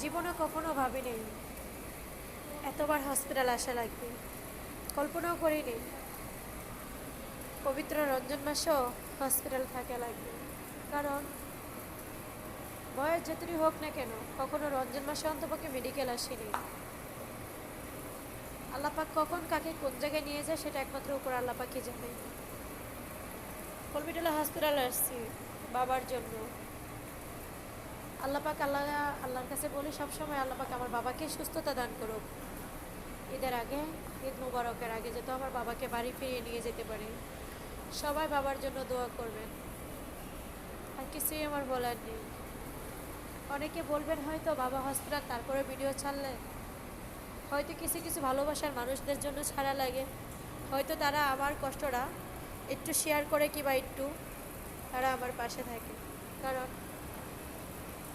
জীবনে কখনো ভাবিনি এতবার হসপিটাল আসা লাগবে, কল্পনাও করিনি পবিত্র রমজান মাসেও হসপিটাল থাকা লাগবে। কারণ বয়স যতই হোক না কেন, কখনো রমজান মাসে অন্তপক্ষে মেডিকেল আসেনি। আল্লাপাক কখন কাকে কোন জায়গায় নিয়ে যায় সেটা একমাত্র উপর আল্লাপাকই জানে। হসপিটালে আসছি বাবার জন্য। আল্লাহর কাছে বলি সবসময়, আল্লাপাক আমার বাবাকে সুস্থতা দান করুক। ঈদের আগে, ঈদ মুবারকের আগে যাতে আমার বাবাকে বাড়ি ফিরিয়ে নিয়ে যেতে পারি। সবাই বাবার জন্য দোয়া করবেন। আর কিছুই আমার বলার নেই। অনেকে বলবেন হয়তো বাবা হসপিটাল তারপরে ভিডিও ছাড়লে হয়তো কিছু কিছু ভালোবাসার মানুষদের জন্য ছাড়া লাগে, হয়তো তারা আমার কষ্টটা একটু শেয়ার করে কিংবা একটু তারা আমার পাশে থাকে। কারণ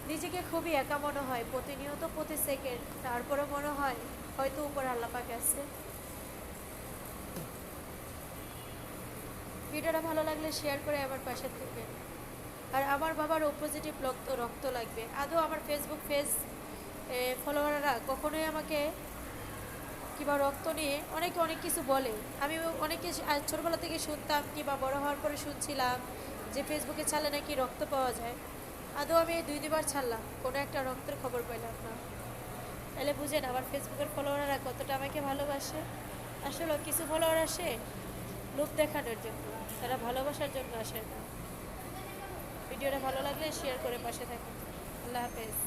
নিজেকে খুবই একা মনে হয় প্রতিনিয়ত, প্রতি সেকেন্ড। তারপরে মনে হয় হয়তো উপর আল্লাহ পাক আছে। ভিডিওটা ভালো লাগলে শেয়ার করে আমার পাশে থাকবেন। আর আমার বাবার ও পজিটিভ রক্ত লাগবে। আদৌ আমার ফেসবুক ফলোয়াররা কখনোই আমাকে কিংবা রক্ত নিয়ে অনেকে অনেক কিছু বলে। আমি অনেকে ছোটোবেলা থেকে শুনতাম কিংবা বড় হওয়ার পরে শুনছিলাম যে ফেসবুকে ছাড়লে নাকি রক্ত পাওয়া যায়। আদৌ আমি 2-2বার ছাড়লাম, কোনো একটা রক্তের খবর পেলাম না। তাহলে বুঝেন আমার ফেসবুকের ফলোয়াররা কতটা আমাকে ভালোবাসে। আসলে কিছু ফলোয়ার আসে লোক দেখানোর জন্য, তারা ভালোবাসার জন্য আসে না। ভিডিওটা ভালো লাগলে শেয়ার করে পাশে থাকুন। আল্লাহ হাফেজ।